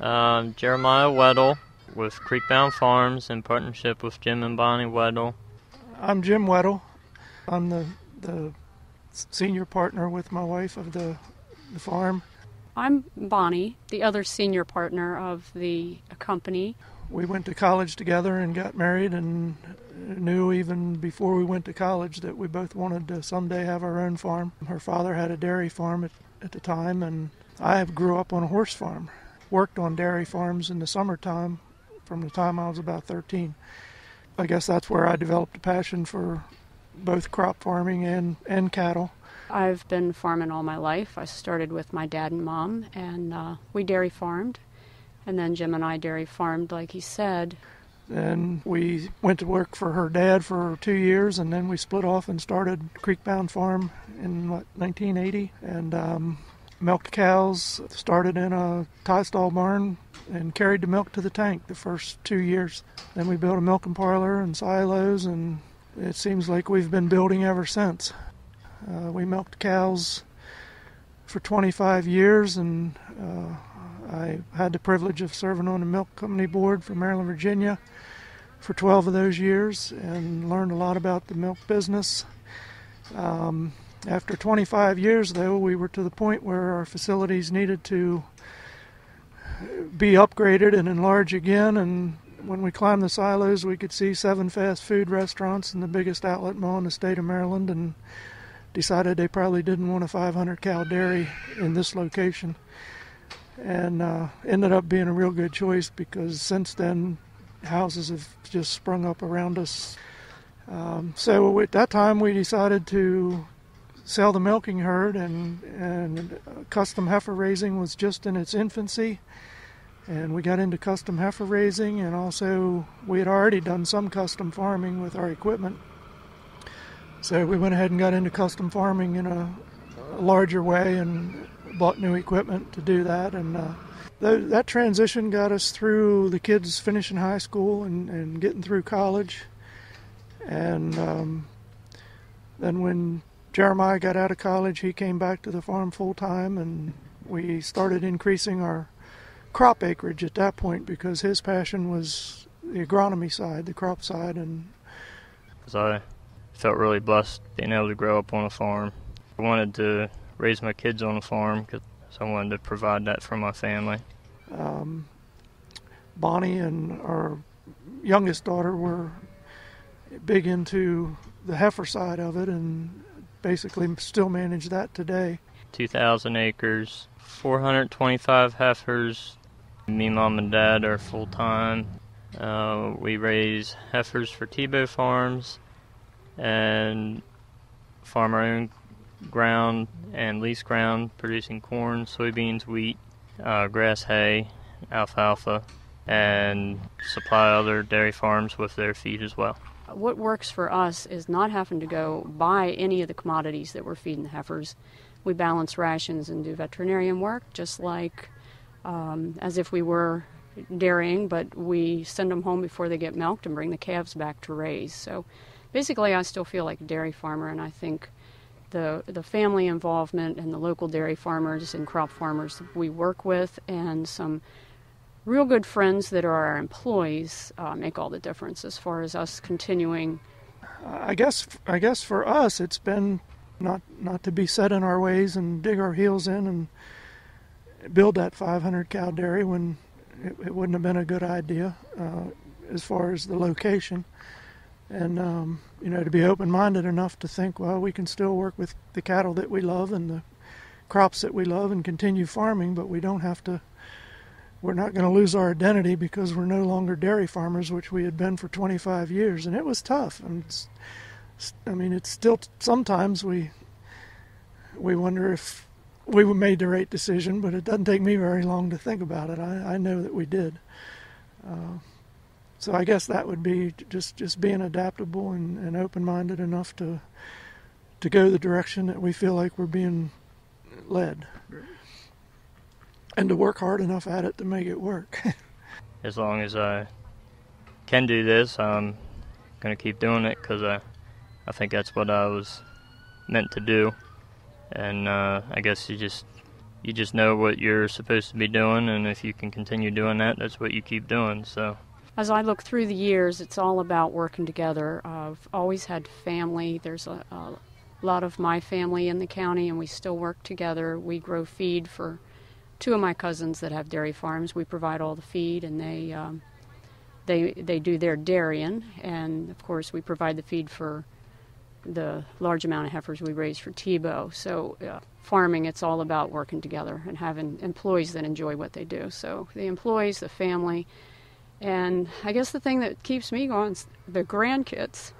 Jeremiah Weddle with Creekbound Farms in partnership with Jim and Bonnie Weddle. I'm Jim Weddle. I'm the senior partner with my wife of the farm. I'm Bonnie, the other senior partner of the company. We went to college together and got married, and knew even before we went to college that we both wanted to someday have our own farm. Her father had a dairy farm at the time, and I grew up on a horse farm. Worked on dairy farms in the summertime from the time I was about 13. I guess that's where I developed a passion for both crop farming and cattle. I've been farming all my life. I started with my dad and mom, and we dairy farmed. And then Jim and I dairy farmed, like he said. And we went to work for her dad for 2 years, and then we split off and started Creekbound Farm in 1980. And milked cows, started in a tie stall barn, and carried the milk to the tank the first 2 years. Then we built a milking parlor and silos, and it seems like we've been building ever since. We milked cows for 25 years, and I had the privilege of serving on the milk company board for Maryland, Virginia for 12 of those years, and learned a lot about the milk business. After 25 years, though, we were to the point where our facilities needed to be upgraded and enlarged again, and when we climbed the silos, we could see 7 fast food restaurants and the biggest outlet mall in the state of Maryland, and decided they probably didn't want a 500-cow dairy in this location. And ended up being a real good choice, because since then houses have just sprung up around us. So at that time we decided to sell the milking herd, and custom heifer raising was just in its infancy, and we got into custom heifer raising, and also we had already done some custom farming with our equipment. So we went ahead and got into custom farming in a larger way and bought new equipment to do that, and that transition got us through the kids finishing high school and getting through college. And then when Jeremiah got out of college, he came back to the farm full time, and we started increasing our crop acreage at that point, because his passion was the agronomy side, the crop side. And I felt really blessed being able to grow up on a farm. I wanted to raise my kids on a farm because I wanted to provide that for my family. Bonnie and our youngest daughter were big into the heifer side of it, and basically still manage that today. 2,000 acres, 425 heifers. Me, Mom, and Dad are full-time. We raise heifers for Tebow Farms and farm our own ground and lease ground, producing corn, soybeans, wheat, grass hay, alfalfa, and supply other dairy farms with their feed as well. What works for us is not having to go buy any of the commodities that we're feeding the heifers. We balance rations and do veterinarian work just like as if we were dairying, but we send them home before they get milked and bring the calves back to raise. So basically I still feel like a dairy farmer, and I think the family involvement and the local dairy farmers and crop farmers we work with, and some real good friends that are our employees, make all the difference as far as us continuing. I guess for us it's been not to be set in our ways and dig our heels in and build that 500-cow dairy when it wouldn't have been a good idea as far as the location. And, to be open-minded enough to think, well, we can still work with the cattle that we love and the crops that we love and continue farming, but we don't have to, we're not going to lose our identity because we're no longer dairy farmers, which we had been for 25 years. And it was tough. And it's still, sometimes we wonder if we made the right decision, but it doesn't take me very long to think about it. I know that we did. So I guess that would be just being adaptable and open-minded enough to go the direction that we feel like we're being led. And to work hard enough at it to make it work. As long as I can do this, I'm going to keep doing it because I think that's what I was meant to do. And I guess you just you just know what you're supposed to be doing, and if you can continue doing that, that's what you keep doing. So, as I look through the years, it's all about working together. I've always had family. There's a lot of my family in the county, and we still work together. We grow feed for two of my cousins that have dairy farms. We provide all the feed, and they do their dairying, and of course we provide the feed for the large amount of heifers we raise for Tebow. So farming, it's all about working together and having employees that enjoy what they do. So the employees, the family, and I guess the thing that keeps me going is the grandkids.